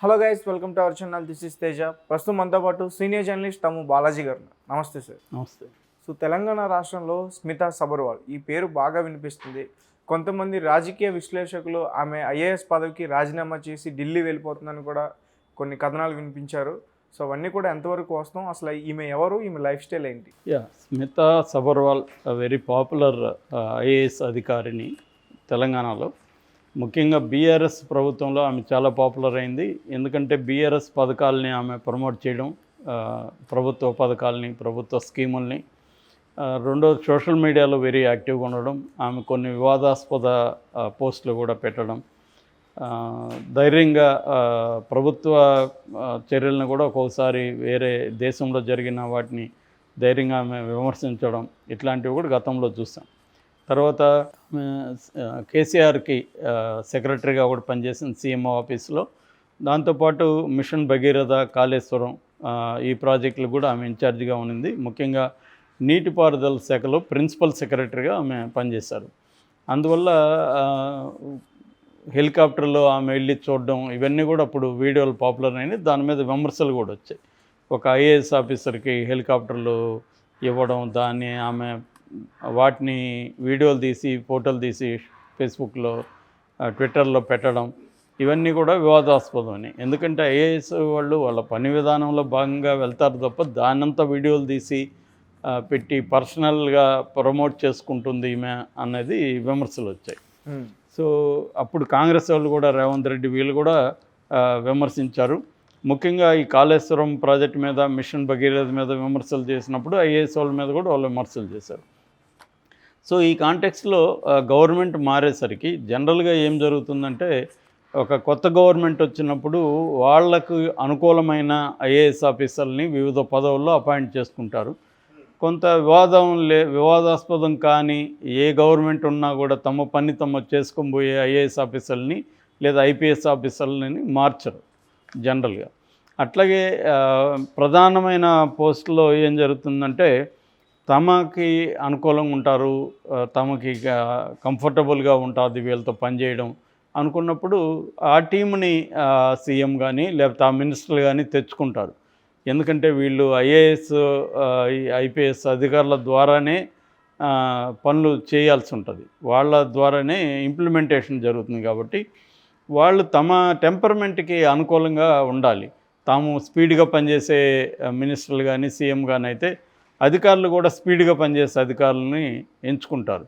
Hello guys, welcome to our channel. This is Teja. ప్రస్తుతం మనతో పాటు సీనియర్ జర్నలిస్ట్ తమ్ము బాలాజీ గారు. నమస్తే సార్. నమస్తే. సో తెలంగాణ రాష్ట్రంలో స్మితా సబర్వాల్ ఈ పేరు బాగా వినిపిస్తుంది. కొంతమంది రాజకీయ విశ్లేషకులు ఆమె ఐఏఎస్ పదవికి రాజీనామా చేసి ఢిల్లీ వెళ్ళిపోతుందని కూడా కొన్ని కథనాలు వినిపించారు. సో అవన్నీ కూడా ఎంతవరకు వస్తాం, అసలు ఈమె ఎవరు, ఈమె లైఫ్ స్టైల్ ఏంటి? Smita Sabharwal very popular IAS అధికారిని తెలంగాణలో. ముఖ్యంగా బీఆర్ఎస్ ప్రభుత్వంలో ఆమె చాలా పాపులర్ అయింది. ఎందుకంటే బీఆర్ఎస్ పథకాలని ఆమె ప్రమోట్ చేయడం, ప్రభుత్వ పథకాలని, ప్రభుత్వ స్కీముల్ని. రెండోది సోషల్ మీడియాలో వెరీ యాక్టివ్గా ఉండడం, ఆమె కొన్ని వివాదాస్పద పోస్టులు కూడా పెట్టడం, ధైర్యంగా ప్రభుత్వ చర్యలను కూడా ఒక్కొక్కసారి వేరే దేశంలో జరిగిన వాటిని ధైర్యంగా ఆమె విమర్శించడం, ఇట్లాంటివి కూడా గతంలో చూసాం. తర్వాత కేసీఆర్కి సెక్రటరీగా కూడా పనిచేసింది సీఎంఓ ఆఫీస్లో. దాంతోపాటు మిషన్ భగీరథ, కాళేశ్వరం ఈ ప్రాజెక్టులు కూడా ఆమె ఇన్ఛార్జిగా ఉన్నింది. ముఖ్యంగా నీటిపారుదల శాఖలో ప్రిన్సిపల్ సెక్రటరీగా ఆమె పనిచేశారు. అందువల్ల హెలికాప్టర్లో ఆమె వెళ్ళి చూడడం, ఇవన్నీ కూడా అప్పుడు వీడియోలు పాపులర్ అయినాయి. దాని మీద విమర్శలు కూడా వచ్చాయి. ఒక ఐఏఎస్ ఆఫీసర్కి హెలికాప్టర్లు ఇవ్వడం, దాన్ని ఆమె వాటిని వీడియోలు తీసి, ఫోటోలు తీసి ఫేస్బుక్లో, ట్విట్టర్లో పెట్టడం, ఇవన్నీ కూడా వివాదాస్పదమని. ఎందుకంటే ఐఏఎస్ వాళ్ళు వాళ్ళ పని విధానంలో భాగంగా వెళ్తారు తప్ప దాన్నంతా వీడియోలు తీసి పెట్టి పర్సనల్గా ప్రమోట్ చేసుకుంటుంది ఈమె అనేది విమర్శలు వచ్చాయి. సో అప్పుడు కాంగ్రెస్ వాళ్ళు కూడా, రేవంత్ రెడ్డి వీళ్ళు కూడా విమర్శించారు. ముఖ్యంగా ఈ కాళేశ్వరం ప్రాజెక్టు మీద, మిషన్ భగీరథ మీద విమర్శలు చేసినప్పుడు ఐఏఎస్ వాళ్ళ మీద కూడా వాళ్ళు విమర్శలు చేశారు. సో ఈ కాంటెక్స్లో గవర్నమెంట్ మారేసరికి జనరల్గా ఏం జరుగుతుందంటే, ఒక కొత్త గవర్నమెంట్ వచ్చినప్పుడు వాళ్లకు అనుకూలమైన ఐఏఎస్ ఆఫీసర్ని వివిధ పదవుల్లో అపాయింట్ చేసుకుంటారు. కొంత వివాదాస్పదం కానీ ఏ గవర్నమెంట్ ఉన్నా కూడా తమ పని తమ చేసుకొని పోయే ఐఏఎస్ ఆఫీసర్ని లేదా ఐపీఎస్ ఆఫీసర్లని మార్చరు జనరల్గా. అట్లాగే ప్రధానమైన పోస్టులో ఏం జరుగుతుందంటే, తమకి అనుకూలంగా ఉంటారు, తమకి కంఫర్టబుల్గా ఉంటుంది వీళ్ళతో పనిచేయడం అనుకున్నప్పుడు ఆ టీంని సీఎం కానీ లేకపోతే ఆ మినిస్టర్లు కానీ తెచ్చుకుంటారు. ఎందుకంటే వీళ్ళు ఐఏఎస్, ఐపీఎస్ అధికారుల ద్వారానే పనులు చేయాల్సి ఉంటుంది, వాళ్ళ ద్వారానే ఇంప్లిమెంటేషన్ జరుగుతుంది. కాబట్టి వాళ్ళు తమ టెంపర్మెంట్కి అనుకూలంగా ఉండాలి. తాము స్పీడ్గా పనిచేసే మినిస్టర్లు కానీ సీఎం కానీ అయితే అధికారులు కూడా స్పీడ్గా పనిచేసే అధికారులని ఎంచుకుంటారు.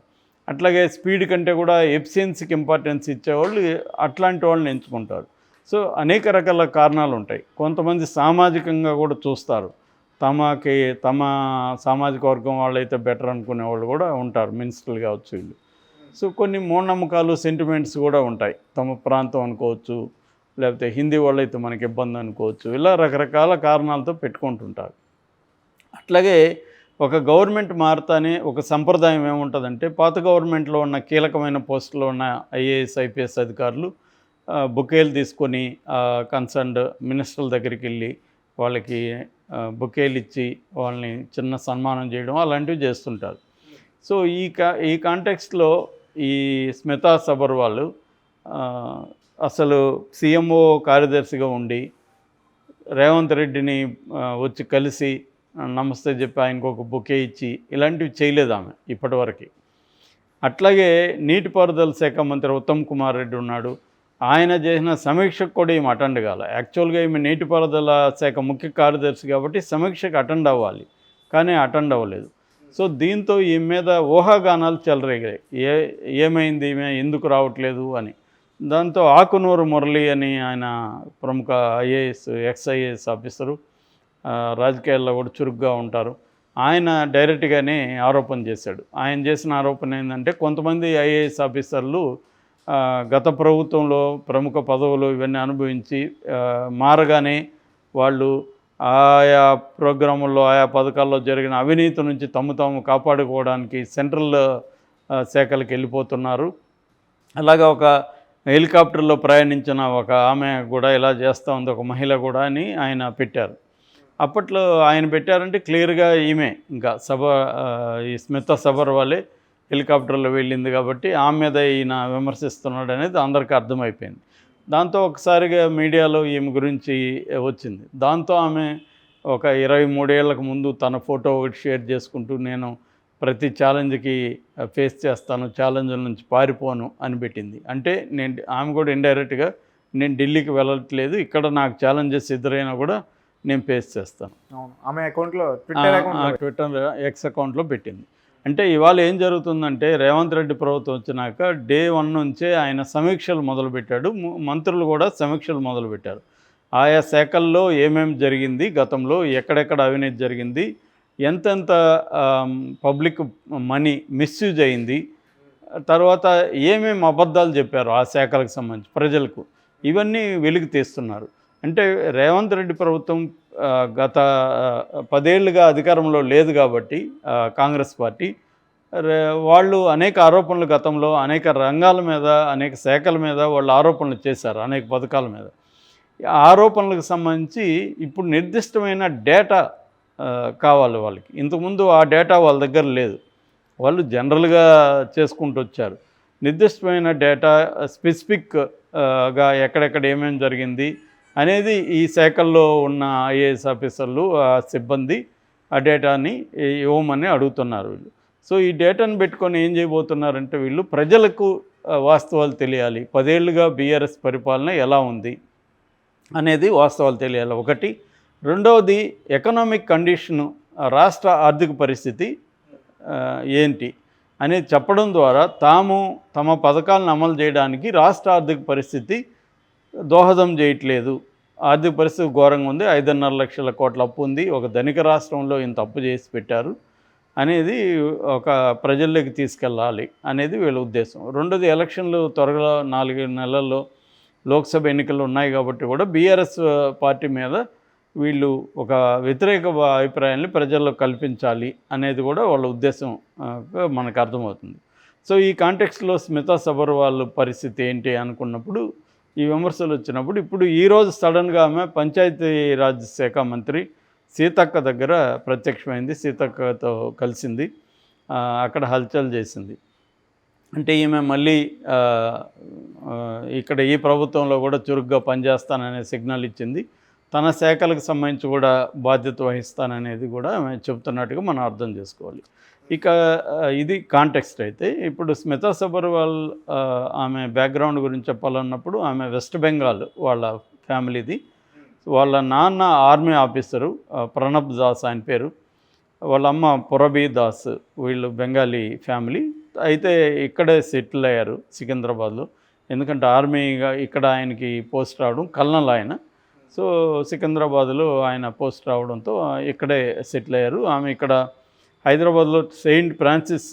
అట్లాగే స్పీడ్ కంటే కూడా ఎఫిషియన్సీకి ఇంపార్టెన్స్ ఇచ్చేవాళ్ళు అట్లాంటి వాళ్ళని ఎంచుకుంటారు. సో అనేక రకాల కారణాలు ఉంటాయి. కొంతమంది సామాజికంగా కూడా చూస్తారు, తమ సామాజిక వర్గం వాళ్ళైతే బెటర్ అనుకునే వాళ్ళు కూడా ఉంటారు, మినిస్టర్లు కావచ్చు వీళ్ళు. సో కొన్ని మూఢనమ్మకాలు, సెంటిమెంట్స్ కూడా ఉంటాయి. తమ ప్రాంతం అనుకోవచ్చు, లేకపోతే హిందీ వాళ్ళైతే మనకి ఇబ్బంది అనుకోవచ్చు, ఇలా రకరకాల కారణాలతో పెట్టుకుంటుంటారు. అట్లాగే ఒక గవర్నమెంట్ మారుతానే ఒక సంప్రదాయం ఏముంటుందంటే, పాత గవర్నమెంట్లో ఉన్న కీలకమైన పోస్టులో ఉన్న ఐఏఎస్, ఐపీఎస్ అధికారులు బొకేలు తీసుకొని కన్సర్న్డ్ మినిస్టర్ల దగ్గరికి వెళ్ళి వాళ్ళకి బొకేలు ఇచ్చి వాళ్ళని చిన్న సన్మానం చేయడం అలాంటివి చేస్తుంటారు. సో ఈ కాంటెక్స్ట్లో ఈ స్మితా సబర్వాల్ అసలు సీఎంఓ కార్యదర్శిగా ఉండి రేవంత్ రెడ్డిని వచ్చి కలిసి నమస్తే చెప్పి ఆయనకు ఒక బొకే ఇచ్చి ఇలాంటివి చేయలేదు ఆమె ఇప్పటివరకు. అట్లాగే నీటిపారుదల శాఖ మంత్రి ఉత్తమ్ కుమార్ రెడ్డి ఉన్నాడు, ఆయన చేసిన సమీక్షకు కూడా ఈమె అటెండ్ కావాలి. యాక్చువల్గా ఈమె నీటిపారుదల శాఖ ముఖ్య కార్యదర్శి కాబట్టి సమీక్షకు అటెండ్ అవ్వాలి, కానీ అటెండ్ అవ్వలేదు. సో దీంతో ఈమె మీద ఊహాగానాలు చెలరేగాయి, ఏమైంది, ఈమె ఎందుకు రావట్లేదు అని. దాంతో ఆకునూరు మురళి అని ఆయన ప్రముఖ ఐఏఎస్, ఎక్స్ఐఏఎస్ ఆఫీసరు, రాజకీయాల్లో కూడా చురుగ్గా ఉంటారు, ఆయన డైరెక్ట్గానే ఆరోపణ చేశాడు. ఆయన చేసిన ఆరోపణ ఏంటంటే, కొంతమంది ఐఏఎస్ ఆఫీసర్లు గత ప్రభుత్వంలో ప్రముఖ పదవులు ఇవన్నీ అనుభవించి మారగానే వాళ్ళు ఆయా ప్రోగ్రాముల్లో, ఆయా పథకాల్లో జరిగిన అవినీతి నుంచి తాము కాపాడుకోవడానికి సెంట్రల్ శాఖలకు వెళ్ళిపోతున్నారు. అలాగా ఒక హెలికాప్టర్లో ప్రయాణించిన ఒక ఆమె కూడా ఇలా చేస్తూ ఉంది, ఒక మహిళ కూడా అని ఆయన పెట్టారు. అప్పట్లో ఆయన పెట్టారంటే క్లియర్గా ఈమె ఇంకా ఈ స్మితా సబర్వాలే హెలికాప్టర్లో వెళ్ళింది కాబట్టి ఆమె మీద ఈయన విమర్శిస్తున్నాడు అనేది అందరికీ అర్థమైపోయింది. దాంతో ఒకసారిగా మీడియాలో ఈమె గురించి వచ్చింది. దాంతో ఆమె ఒక 23 ఏళ్లకు ముందు తన ఫోటో ఒకటి షేర్ చేసుకుంటూ, నేను ప్రతి ఛాలెంజ్కి ఫేస్ చేస్తాను, ఛాలెంజ్ల నుంచి పారిపోను అని పెట్టింది. అంటే ఆమె కూడా ఇండైరెక్ట్గా నేను ఢిల్లీకి వెళ్ళట్లేదు, ఇక్కడ నాకు ఛాలెంజెస్ ఎదురైనా కూడా నేను ఫేస్ చేస్తాను. అవును, ఆమె అకౌంట్లో ట్విట్టర్ ఎక్స్ అకౌంట్లో పెట్టింది. అంటే ఇవాళ ఏం జరుగుతుందంటే, రేవంత్ రెడ్డి ప్రభుత్వం వచ్చినాక డే 1 నుంచే ఆయన సమీక్షలు మొదలుపెట్టాడు. మంత్రులు కూడా సమీక్షలు మొదలుపెట్టారు. ఆయా శాఖల్లో ఏమేమి జరిగింది, గతంలో ఎక్కడెక్కడ అవినీతి జరిగింది, ఎంతెంత పబ్లిక్ మనీ మిస్యూజ్ అయింది, తర్వాత ఏమేమి అబద్ధాలు చెప్పారు ఆ శాఖలకు సంబంధించి ప్రజలకు, ఇవన్నీ వెలికి తీస్తున్నారు. అంటే రేవంత్ రెడ్డి ప్రభుత్వం గత 10 ఏళ్ళుగా అధికారంలో లేదు కాబట్టి కాంగ్రెస్ పార్టీ వాళ్ళు అనేక ఆరోపణలు గతంలో అనేక రంగాల మీద, అనేక శాఖల మీద వాళ్ళు ఆరోపణలు చేశారు, అనేక పథకాల మీద. ఆరోపణలకు సంబంధించి ఇప్పుడు నిర్దిష్టమైన డేటా కావాలి వాళ్ళకి. ఇంతకుముందు ఆ డేటా వాళ్ళ దగ్గర లేదు, వాళ్ళు జనరల్గా చేసుకుంటూ వచ్చారు. నిర్దిష్టమైన డేటా స్పెసిఫిక్గా ఎక్కడెక్కడ ఏమేమి జరిగింది అనేది ఈ శాఖల్లో ఉన్న ఐఏఎస్ ఆఫీసర్లు, సిబ్బంది ఆ డేటాని ఇవ్వమని అడుగుతున్నారు వీళ్ళు. సో ఈ డేటాను పెట్టుకొని ఏం చేయబోతున్నారంటే, వీళ్ళు ప్రజలకు వాస్తవాలు తెలియాలి, 10 ఏళ్ళుగా బీఆర్ఎస్ పరిపాలన ఎలా ఉంది అనేది వాస్తవాలు తెలియాలి ఒకటి. రెండవది ఎకనామిక్ కండిషను, రాష్ట్ర ఆర్థిక పరిస్థితి ఏంటి అనేది చెప్పడం ద్వారా తమ పథకాలను అమలు చేయడానికి రాష్ట్ర ఆర్థిక పరిస్థితి దోహదం చేయట్లేదు, ఆర్థిక పరిస్థితి ఘోరంగా ఉంది, 5.5 లక్షల కోట్ల అప్పు ఉంది, ఒక ధనిక రాష్ట్రంలో ఇంత అప్పు చేసి పెట్టారు అనేది ఒక ప్రజల్లోకి తీసుకెళ్ళాలి అనేది వీళ్ళ ఉద్దేశం. రెండోది ఎలక్షన్లు త్వరగా 4 నెలల్లో లోక్సభ ఎన్నికలు ఉన్నాయి కాబట్టి కూడా బీఆర్ఎస్ పార్టీ మీద వీళ్ళు ఒక వ్యతిరేక అభిప్రాయాన్ని ప్రజల్లో కల్పించాలి అనేది కూడా వాళ్ళ ఉద్దేశం మనకు అర్థమవుతుంది. సో ఈ కాంటెక్స్లో స్మితా సబర్వాల్ పరిస్థితి ఏంటి అనుకున్నప్పుడు, ఈ విమర్శలు వచ్చినప్పుడు, ఇప్పుడు ఈరోజు సడన్గా ఆమె పంచాయతీరాజ్ శాఖ మంత్రి సీతక్క దగ్గర ప్రత్యక్షమైంది, సీతక్కతో కలిసింది, అక్కడ హల్చల్ చేసింది. అంటే ఈమె మళ్ళీ ఇక్కడ ఈ ప్రభుత్వంలో కూడా చురుగ్గా పనిచేస్తాననే సిగ్నల్ ఇచ్చింది, తన శాఖలకు సంబంధించి కూడా బాధ్యత వహిస్తాననేది కూడా ఆమె చెప్తున్నట్టుగా మనం అర్థం చేసుకోవాలి. ఇక ఇది కాంటెక్స్ట్ అయితే, ఇప్పుడు స్మితా సబర్వాల్ ఆమె బ్యాక్గ్రౌండ్ గురించి చెప్పాలన్నప్పుడు, ఆమె వెస్ట్ బెంగాల్ వాళ్ళ ఫ్యామిలీది. వాళ్ళ నాన్న ఆర్మీ ఆఫీసరు, ప్రణబ్ దాస్ ఆయన పేరు, వాళ్ళ అమ్మ పురబీ దాస్, వీళ్ళు బెంగాలీ ఫ్యామిలీ. అయితే ఇక్కడే సెటిల్ అయ్యారు సికింద్రాబాద్లో, ఎందుకంటే ఆర్మీగా ఇక్కడ ఆయనకి పోస్ట్ రావడం, కల్నల్ ఆయన. సో సికింద్రాబాద్లో ఆయన పోస్ట్ రావడంతో ఇక్కడే సెటిల్ అయ్యారు. ఆమె ఇక్కడ హైదరాబాద్లో సెయింట్ ఫ్రాన్సిస్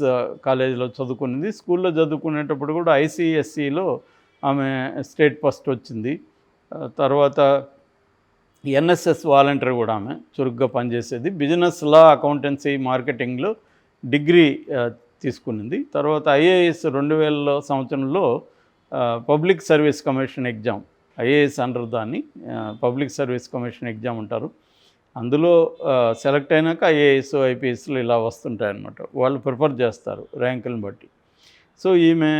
కాలేజీలో చదువుకున్నది. స్కూల్లో చదువుకునేటప్పుడు కూడా ఐసీఎస్సిలో ఆమె స్టేట్ ఫస్ట్ వచ్చింది. తర్వాత ఎన్ఎస్ఎస్ వాలంటీర్ కూడా ఆమె చురుగ్గా పనిచేసేది. బిజినెస్ లా, అకౌంటెన్సీ, మార్కెటింగ్లో డిగ్రీ తీసుకున్నది. తర్వాత ఐఏఎస్ 2000 సంవత్సరంలో public service commission exam, IAS అంటారు దాన్ని, పబ్లిక్ సర్వీస్ కమిషన్ ఎగ్జామ్ అంటారు. అందులో సెలెక్ట్ అయినాక ఐఏఎస్, ఐపీఎస్లు ఇలా వస్తుంటాయన్నమాట, వాళ్ళు ప్రిఫర్ చేస్తారు ర్యాంకులను బట్టి. సో ఈమె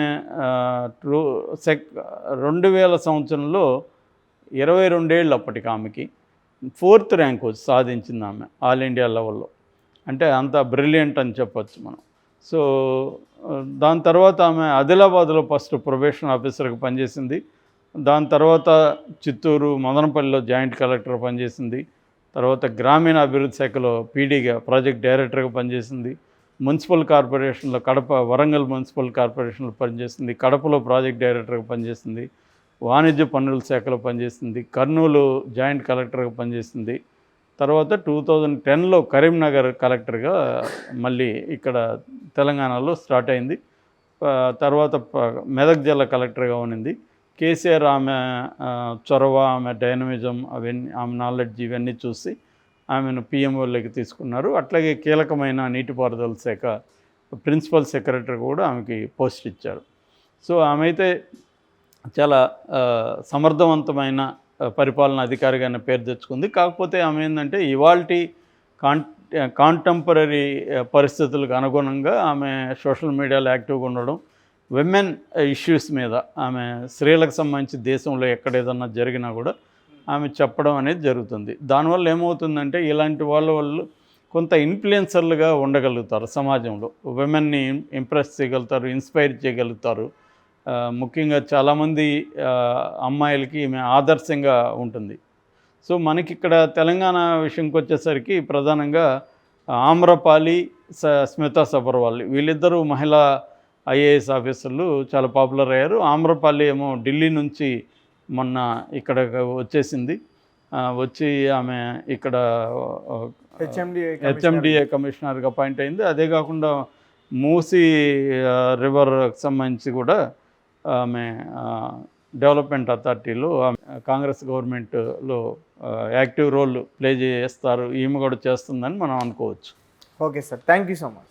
2000 సంవత్సరంలో 22 ఏళ్ళు అప్పటికి ఆమెకి 4th ర్యాంక్ సాధించింది ఆమె ఆల్ ఇండియా లెవెల్లో. అంటే అంత బ్రిలియంట్ అని చెప్పచ్చు మనం. సో దాని తర్వాత ఆమె ఆదిలాబాద్లో ఫస్ట్ ప్రొబేషన్ ఆఫీసర్గా పనిచేసింది. దాని తర్వాత చిత్తూరు, మదనపల్లిలో జాయింట్ కలెక్టర్ పనిచేసింది. తర్వాత గ్రామీణ అభివృద్ధి శాఖలో పీడీగా, ప్రాజెక్ట్ డైరెక్టర్గా పనిచేసింది. మున్సిపల్ కార్పొరేషన్లో కడప, వరంగల్ మున్సిపల్ కార్పొరేషన్లో పనిచేసింది. కడపలో ప్రాజెక్ట్ డైరెక్టర్గా పనిచేసింది. వాణిజ్య పన్నుల శాఖలో పనిచేసింది. కర్నూలు జాయింట్ కలెక్టర్గా పనిచేసింది. తర్వాత 2010లో కరీంనగర్ కలెక్టర్గా మళ్ళీ ఇక్కడ తెలంగాణలో స్టార్ట్ అయింది. తర్వాత మెదక్ జిల్లా కలెక్టర్గా ఉన్నింది. కేసీఆర్ ఆమె చొరవ, ఆమె డైనమిజం, అవన్నీ, ఆమె నాలెడ్జ్, ఇవన్నీ చూసి ఆమెను పిఎంఓలోకి తీసుకున్నారు. అట్లాగే కీలకమైన నీటిపారుదల శాఖ ప్రిన్సిపల్ సెక్రటరీ కూడా ఆమెకి పోస్ట్ ఇచ్చారు. సో ఆమె అయితే చాలా సమర్థవంతమైన పరిపాలన అధికారిగానే పేరు తెచ్చుకుంది. కాకపోతే ఆమె ఏంటంటే ఇవాల్టి కాంటెంపరీ పరిస్థితులకు అనుగుణంగా ఆమె సోషల్ మీడియాలో యాక్టివ్గా ఉండడం, విమెన్ ఇష్యూస్ మీద ఆమె స్త్రీలకు సంబంధించి దేశంలో ఎక్కడ ఏదన్నా జరిగినా కూడా ఆమె చెప్పడం అనేది జరుగుతుంది. దానివల్ల ఏమవుతుందంటే ఇలాంటి వాళ్ళు కొంత ఇన్ఫ్లుయెన్సర్లుగా ఉండగలుగుతారు సమాజంలో, విమెన్ని ఇంప్రెస్ చేయగలుగుతారు, ఇన్స్పైర్ చేయగలుగుతారు. ముఖ్యంగా చాలామంది అమ్మాయిలకి ఈమె ఆదర్శంగా ఉంటుంది. సో మనకి ఇక్కడ తెలంగాణ విషయంకి వచ్చేసరికి ప్రధానంగా ఆమ్రపాలి, స్మితా సబర్వాల్ వీళ్ళిద్దరూ మహిళా ఐఏఎస్ ఆఫీసర్లు చాలా పాపులర్ అయ్యారు. ఆమ్రపాలి ఏమో ఢిల్లీ నుంచి మొన్న ఇక్కడ వచ్చేసింది. వచ్చి ఆమె ఇక్కడ హెచ్ఎండిఏ కమిషనర్గా అపాయింట్ అయింది. అదే కాకుండా మూసీ రివర్కి సంబంధించి కూడా ఆమె డెవలప్మెంట్ అథారిటీలో కాంగ్రెస్ గవర్నమెంట్లో యాక్టివ్ రోల్ ప్లే చేస్తారు. ఈమె కూడా చేస్తుందని మనం అనుకోవచ్చు. Okay sir, thank you so much.